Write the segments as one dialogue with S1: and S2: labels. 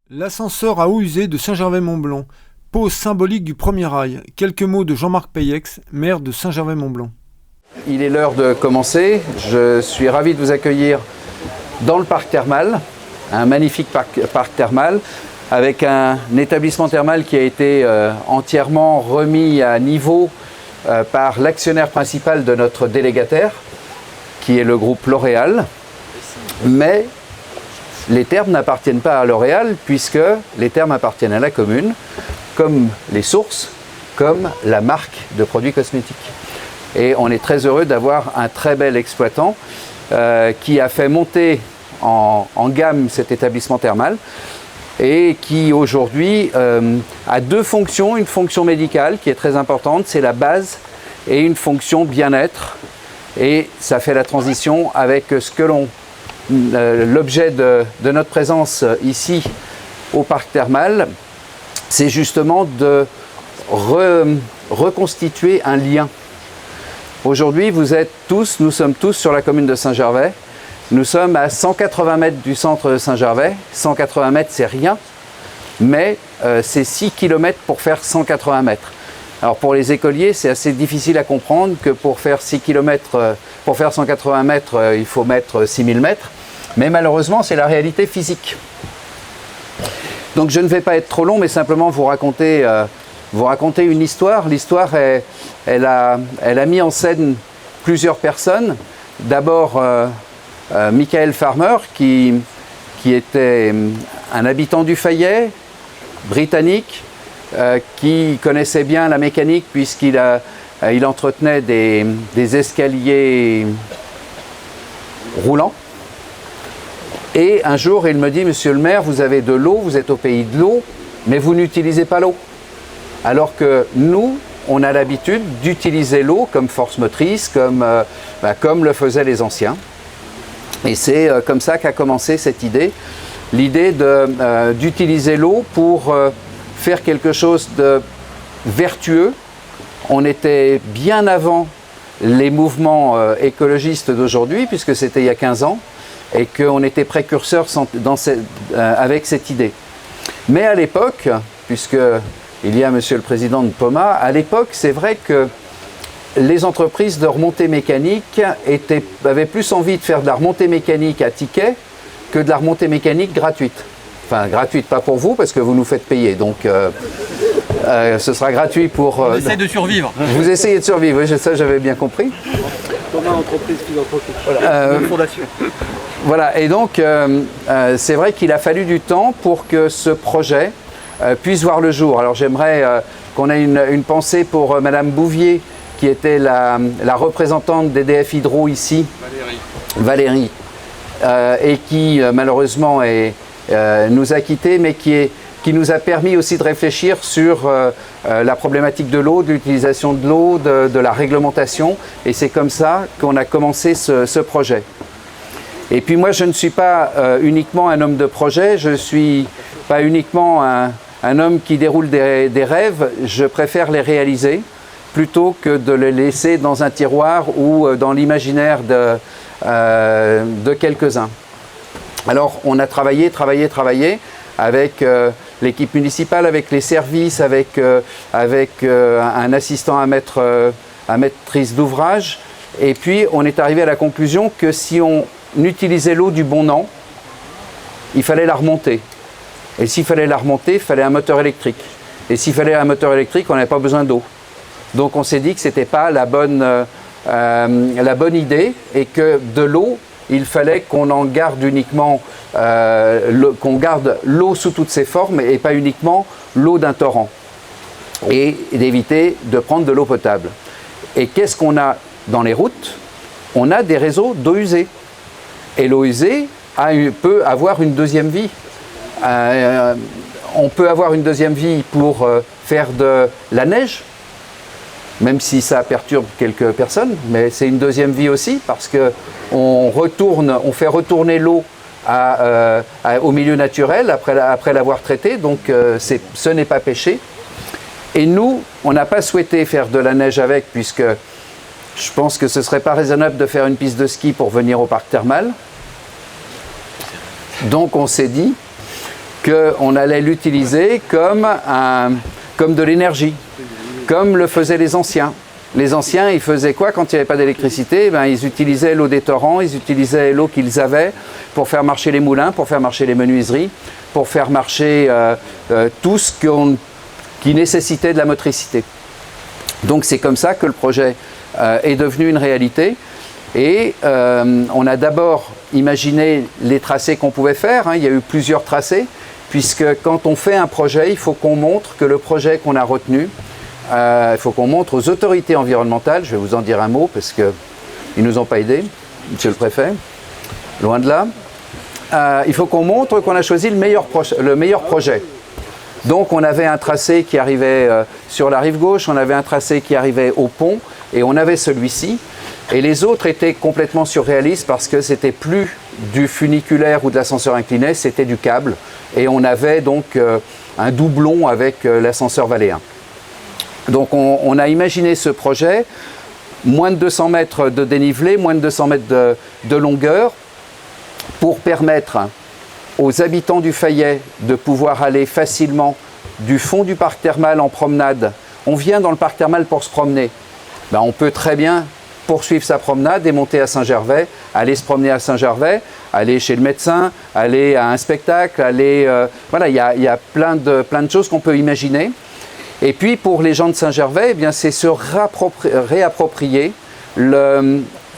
S1: L'ascenseur à eau usée de Saint-Gervais-Mont-Blanc, pose symbolique du premier rail. Quelques mots de Jean-Marc Payex, maire de Saint-Gervais-Mont-Blanc.
S2: Il est l'heure de commencer. Je suis ravi de vous accueillir dans le parc thermal, un magnifique parc thermal, avec un établissement thermal qui a été entièrement remis à niveau par l'actionnaire principal de notre délégataire, qui est le groupe L'Oréal. Mais les thermes n'appartiennent pas à L'Oréal, puisque les thermes appartiennent à la commune, comme les sources, comme la marque de produits cosmétiques. Et on est très heureux d'avoir un très bel exploitant qui a fait monter en gamme cet établissement thermal et qui aujourd'hui a deux fonctions. Une fonction médicale qui est très importante, c'est la base, et une fonction bien-être. Et ça fait la transition avec ce que l'objet de notre présence ici au parc thermal, c'est justement de reconstituer un lien. Aujourd'hui, nous sommes tous sur la commune de Saint-Gervais. Nous sommes à 180 mètres du centre de Saint-Gervais. 180 mètres, c'est rien, mais c'est 6 km pour faire 180 mètres. Alors pour les écoliers, c'est assez difficile à comprendre que pour faire 6 km, pour faire 180 mètres, il faut mettre 6000 mètres. Mais malheureusement, c'est la réalité physique. Donc je ne vais pas être trop long, mais simplement vous raconter une histoire. L'histoire, elle a mis en scène plusieurs personnes. D'abord, Michael Farmer, qui était un habitant du Fayet, britannique, qui connaissait bien la mécanique puisqu'il entretenait des escaliers roulants. Et un jour, il me dit, monsieur le maire, vous avez de l'eau, vous êtes au pays de l'eau, mais vous n'utilisez pas l'eau. Alors que nous, on a l'habitude d'utiliser l'eau comme force motrice, comme le faisaient les anciens. Et c'est comme ça qu'a commencé cette idée, l'idée d'utiliser l'eau pour faire quelque chose de vertueux. On était bien avant les mouvements écologistes d'aujourd'hui, puisque c'était il y a 15 ans, et qu'on était précurseurs avec cette idée. Mais à l'époque, puisqu'il y a monsieur le président de POMA, à l'époque, c'est vrai que les entreprises de remontée mécanique avaient plus envie de faire de la remontée mécanique à ticket que de la remontée mécanique gratuite. Enfin, gratuite, pas pour vous, parce que vous nous faites payer. Donc, ce sera gratuit pour...
S3: On essaie de survivre.
S2: Vous essayez de survivre, oui, ça j'avais bien compris.
S3: Thomas, entreprise philanthropique.
S2: Voilà.
S3: Fondation.
S2: Voilà, et donc, c'est vrai qu'il a fallu du temps pour que ce projet puisse voir le jour. Alors, j'aimerais qu'on ait une pensée pour Madame Bouvier, qui était la représentante d'EDF Hydro ici, Valérie, et qui malheureusement nous a quittés, mais qui nous a permis aussi de réfléchir sur la problématique de l'eau, de l'utilisation de l'eau, de la réglementation, et c'est comme ça qu'on a commencé ce projet. Et puis moi, je ne suis pas uniquement un homme de projet, je ne suis pas uniquement un homme qui déroule des rêves, je préfère les réaliser, plutôt que de les laisser dans un tiroir ou dans l'imaginaire de quelques-uns. Alors, on a travaillé avec l'équipe municipale, avec les services, avec un assistant à maîtrise d'ouvrage. Et puis, on est arrivé à la conclusion que si on utilisait l'eau du bon an, il fallait la remonter. Et s'il fallait la remonter, il fallait un moteur électrique. Et s'il fallait un moteur électrique, on n'avait pas besoin d'eau. Donc on s'est dit que ce n'était pas la bonne idée et que de l'eau, il fallait qu'on en garde uniquement, qu'on garde l'eau sous toutes ses formes et pas uniquement l'eau d'un torrent. Et d'éviter de prendre de l'eau potable. Et qu'est-ce qu'on a dans les routes? On a des réseaux d'eau usée. Et l'eau usée peut avoir une deuxième vie. On peut avoir une deuxième vie pour faire de la neige, même si ça perturbe quelques personnes, mais c'est une deuxième vie aussi parce qu'on fait retourner l'eau au milieu naturel après l'avoir traitée, donc ce n'est pas péché. Et nous, on n'a pas souhaité faire de la neige avec, puisque je pense que ce ne serait pas raisonnable de faire une piste de ski pour venir au parc thermal. Donc on s'est dit qu'on allait l'utiliser comme de l'énergie, comme le faisaient les anciens. Les anciens, ils faisaient quoi quand il n'y avait pas d'électricité? Ils utilisaient l'eau des torrents, ils utilisaient l'eau qu'ils avaient pour faire marcher les moulins, pour faire marcher les menuiseries, pour faire marcher tout ce qui nécessitait de la motricité. Donc c'est comme ça que le projet est devenu une réalité. Et on a d'abord imaginé les tracés qu'on pouvait faire. Il y a eu plusieurs tracés, puisque quand on fait un projet, il faut qu'on montre que le projet qu'on a retenu, il faut qu'on montre aux autorités environnementales, je vais vous en dire un mot parce qu'ils ne nous ont pas aidés, monsieur le préfet, loin de là. Il faut qu'on montre qu'on a choisi le meilleur projet. Donc on avait un tracé qui arrivait sur la rive gauche, on avait un tracé qui arrivait au pont et on avait celui-ci. Et les autres étaient complètement surréalistes parce que c'était plus du funiculaire ou de l'ascenseur incliné, c'était du câble. Et on avait donc un doublon avec l'ascenseur valéen. Donc on a imaginé ce projet, moins de 200 mètres de dénivelé, moins de 200 mètres de longueur, pour permettre aux habitants du Fayet de pouvoir aller facilement du fond du parc thermal en promenade. On vient dans le parc thermal pour se promener. On peut très bien poursuivre sa promenade et monter à Saint-Gervais, aller se promener à Saint-Gervais, aller chez le médecin, aller à un spectacle, aller... voilà, il y a plein de choses qu'on peut imaginer. Et puis pour les gens de Saint-Gervais, c'est se réapproprier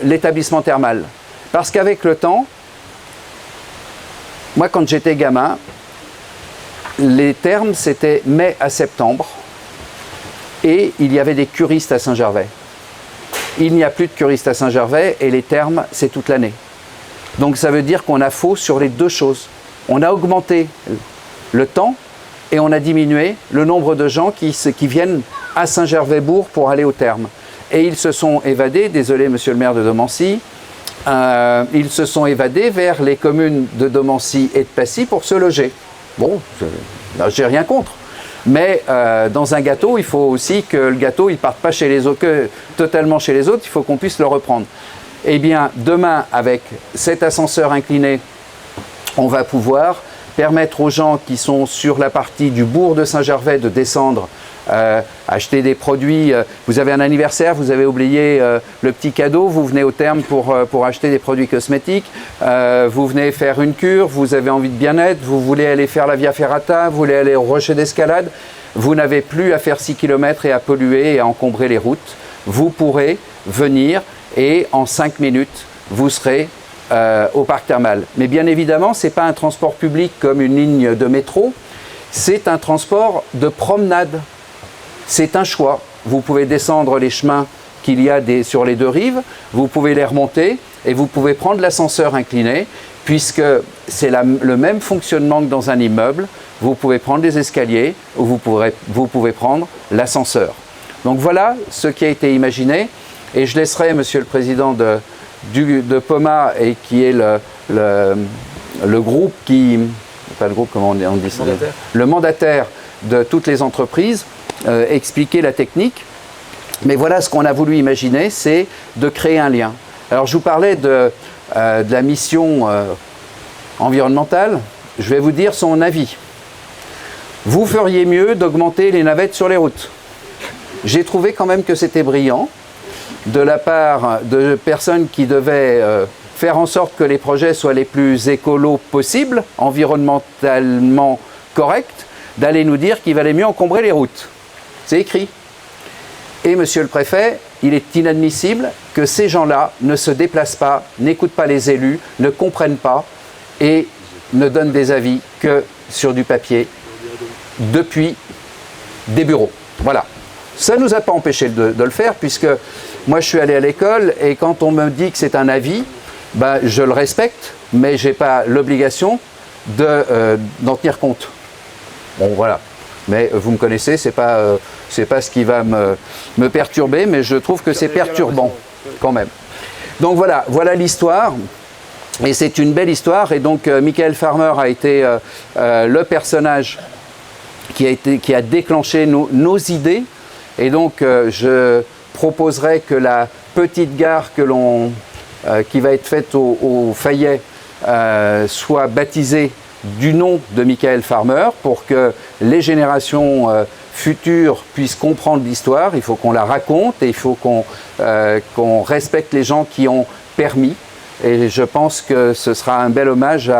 S2: l'établissement thermal. Parce qu'avec le temps, moi quand j'étais gamin, les thermes c'était mai à septembre et il y avait des curistes à Saint-Gervais. Il n'y a plus de curistes à Saint-Gervais et les thermes c'est toute l'année. Donc ça veut dire qu'on a faux sur les deux choses. On a augmenté le temps et on a diminué le nombre de gens qui viennent à Saint-Gervais-Bourg pour aller au terme. Et ils se sont évadés, désolé monsieur le maire de Domancy, ils se sont évadés vers les communes de Domancy et de Passy pour se loger. Bon, j'ai rien contre. Mais dans un gâteau, il faut aussi que le gâteau ne parte pas chez les autres, totalement chez les autres, il faut qu'on puisse le reprendre. Eh bien, demain, avec cet ascenseur incliné, on va pouvoir permettre aux gens qui sont sur la partie du bourg de Saint-Gervais de descendre, acheter des produits. Vous avez un anniversaire, vous avez oublié le petit cadeau, vous venez au terme pour acheter des produits cosmétiques, vous venez faire une cure, vous avez envie de bien-être, vous voulez aller faire la Via Ferrata, vous voulez aller au rocher d'escalade, vous n'avez plus à faire 6 km et à polluer et à encombrer les routes. Vous pourrez venir et en 5 minutes, vous serez au parc thermal. Mais bien évidemment, ce n'est pas un transport public comme une ligne de métro, c'est un transport de promenade. C'est un choix. Vous pouvez descendre les chemins qu'il y a sur les deux rives, vous pouvez les remonter et vous pouvez prendre l'ascenseur incliné puisque c'est le même fonctionnement que dans un immeuble. Vous pouvez prendre les escaliers ou vous pouvez prendre l'ascenseur. Donc voilà ce qui a été imaginé et je laisserai monsieur le président de POMA et qui est le groupe qui... pas le groupe, comment on dit ça ? Le mandataire de toutes les entreprises, expliquer la technique. Mais voilà ce qu'on a voulu imaginer, c'est de créer un lien. Alors je vous parlais de la mission environnementale, je vais vous dire son avis. Vous feriez mieux d'augmenter les navettes sur les routes. J'ai trouvé quand même que c'était brillant de la part de personnes qui devaient faire en sorte que les projets soient les plus écolos possibles, environnementalement corrects, d'aller nous dire qu'il valait mieux encombrer les routes. C'est écrit. Et monsieur le préfet, il est inadmissible que ces gens-là ne se déplacent pas, n'écoutent pas les élus, ne comprennent pas et ne donnent des avis que sur du papier depuis des bureaux. Voilà. Ça ne nous a pas empêché de le faire puisque moi je suis allé à l'école et quand on me dit que c'est un avis, je le respecte, mais je n'ai pas l'obligation d'en tenir compte. Bon, voilà. Mais vous me connaissez, c'est pas ce qui va me perturber, mais je trouve que c'est perturbant quand même. Donc voilà l'histoire. Et c'est une belle histoire. Et donc Michael Farmer a été le personnage qui a déclenché nos idées. Et donc je proposerai que la petite gare qui va être faite au Fayet soit baptisée du nom de Michael Farmer pour que les générations futures puissent comprendre l'histoire. Il faut qu'on la raconte et il faut qu'on respecte les gens qui ont permis. Et je pense que ce sera un bel hommage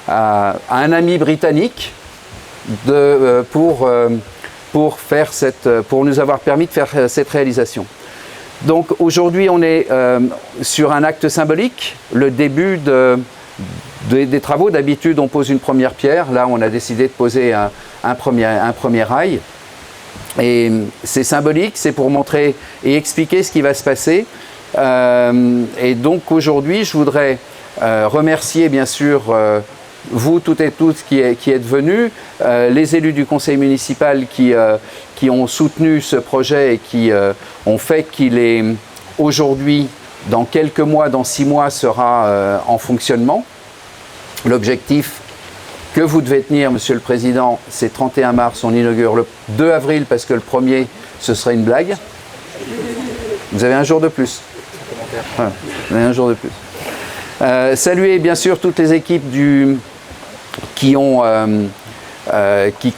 S2: à un ami britannique pour nous avoir permis de faire cette réalisation. Donc aujourd'hui, on est sur un acte symbolique, le début des travaux. D'habitude, on pose une première pierre. Là, on a décidé de poser un premier rail. Et c'est symbolique, c'est pour montrer et expliquer ce qui va se passer. Et donc aujourd'hui, je voudrais remercier bien sûr vous toutes et tous qui êtes venus, les élus du conseil municipal qui ont soutenu ce projet et qui ont fait qu'il est aujourd'hui, dans quelques mois, dans 6 mois, sera en fonctionnement. L'objectif que vous devez tenir, Monsieur le Président, c'est 31 mars, on inaugure le 2 avril parce que le 1er, ce serait une blague. Vous avez un jour de plus. Voilà, vous avez un jour de plus. Saluer bien sûr toutes les équipes qui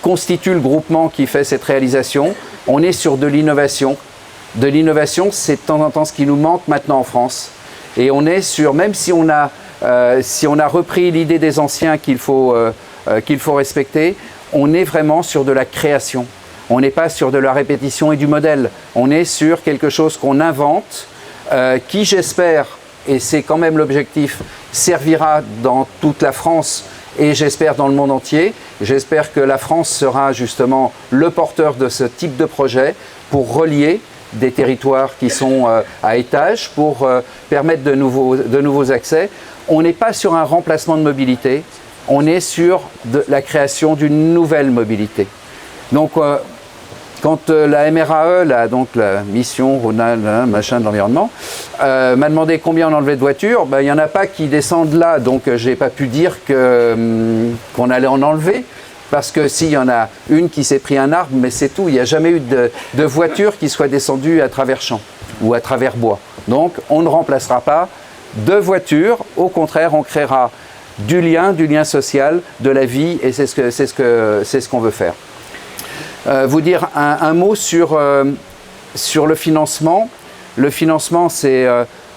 S2: constituent le groupement qui fait cette réalisation. On est sur de l'innovation. De l'innovation, c'est de temps en temps ce qui nous manque maintenant en France. Et on est sur, même si on a repris l'idée des anciens qu'il faut respecter, on est vraiment sur de la création. On n'est pas sur de la répétition et du modèle. On est sur quelque chose qu'on invente, qui j'espère, et c'est quand même l'objectif, servira dans toute la France et j'espère dans le monde entier. J'espère que la France sera justement le porteur de ce type de projet pour relier des territoires qui sont à étage, pour permettre de nouveaux accès. On n'est pas sur un remplacement de mobilité, on est sur la création d'une nouvelle mobilité. Donc, quand la MRAE, donc la mission Rhône, machin de l'environnement, m'a demandé combien on enlevait de voitures, il n'y en a pas qui descendent là, donc je n'ai pas pu dire qu'on allait en enlever, parce que s'il y en a une qui s'est pris un arbre, mais c'est tout, il n'y a jamais eu de voiture qui soit descendue à travers champs ou à travers bois. Donc on ne remplacera pas de voitures, au contraire on créera du lien social, de la vie, et c'est ce qu'on veut faire. Vous dire un mot sur le financement. Le financement, c'est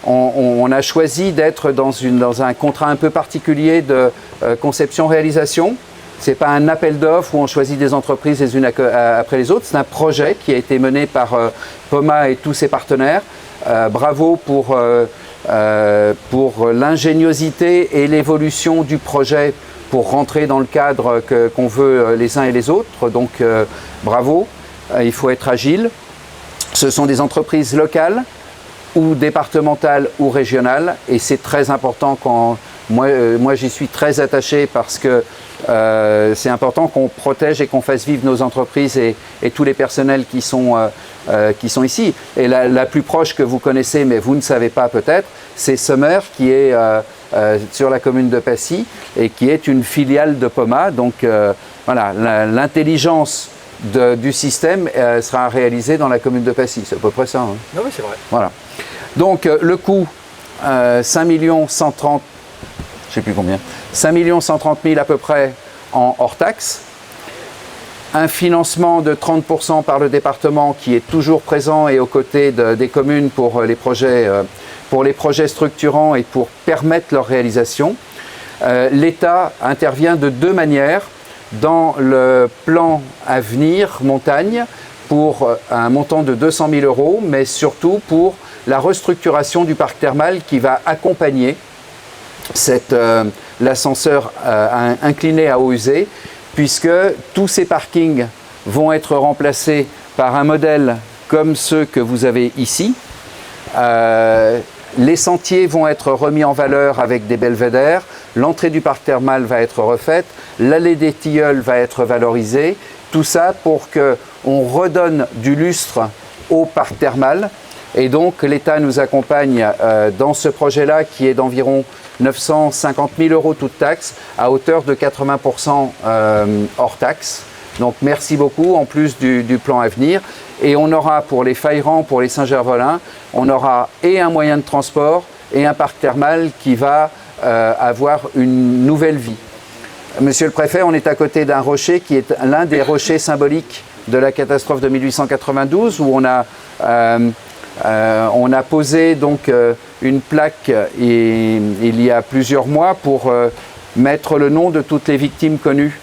S2: on a choisi d'être dans un contrat un peu particulier de conception-réalisation. Ce n'est pas un appel d'offres où on choisit des entreprises les unes après les autres. C'est un projet qui a été mené par POMA et tous ses partenaires. Bravo pour l'ingéniosité et l'évolution du projet pour rentrer dans le cadre qu'on veut les uns et les autres. Donc bravo, il faut être agile. Ce sont des entreprises locales ou départementales ou régionales et c'est très important quand moi j'y suis très attaché parce que c'est important qu'on protège et qu'on fasse vivre nos entreprises et tous les personnels qui sont ici. Et la plus proche que vous connaissez, mais vous ne savez pas peut-être, c'est Sommer qui est sur la commune de Passy et qui est une filiale de POMA. Donc voilà, l'intelligence du système sera réalisée dans la commune de Passy. C'est à peu près ça. Hein.
S3: Non, oui, c'est vrai.
S2: Voilà. Donc le coût, 5 130 000, je ne sais plus combien, 5 130 000 à peu près en hors taxe. Un financement de 30% par le département qui est toujours présent et aux côtés des communes pour les projets structurants et pour permettre leur réalisation. L'État intervient de 2 manières. Dans le plan Avenir Montagne pour un montant de 200 000 €, mais surtout pour la restructuration du parc thermal qui va accompagner l'ascenseur incliné à eau usée, puisque tous ces parkings vont être remplacés par un modèle comme ceux que vous avez ici. Les sentiers vont être remis en valeur avec des belvédères, l'entrée du parc thermal va être refaite, l'allée des Tilleuls va être valorisée, tout ça pour qu'on redonne du lustre au parc thermal. Et donc l'État nous accompagne dans ce projet-là qui est d'environ 950 000 € toute taxe, à hauteur de 80% hors taxe. Donc merci beaucoup, en plus du plan à venir. Et on aura pour les Faïrans, pour les Saint-Gervolins, on aura et un moyen de transport et un parc thermal qui va avoir une nouvelle vie. Monsieur le préfet, on est à côté d'un rocher qui est l'un des rochers symboliques de la catastrophe de 1892 où on a posé donc une plaque il y a plusieurs mois pour mettre le nom de toutes les victimes connues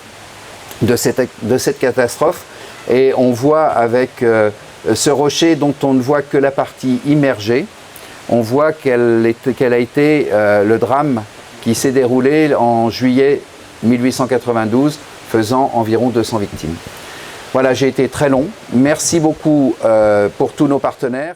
S2: de cette catastrophe. Et on voit avec ce rocher dont on ne voit que la partie immergée, on voit quel a été le drame qui s'est déroulé en juillet 1892, faisant environ 200 victimes. Voilà, j'ai été très long. Merci beaucoup pour tous nos partenaires.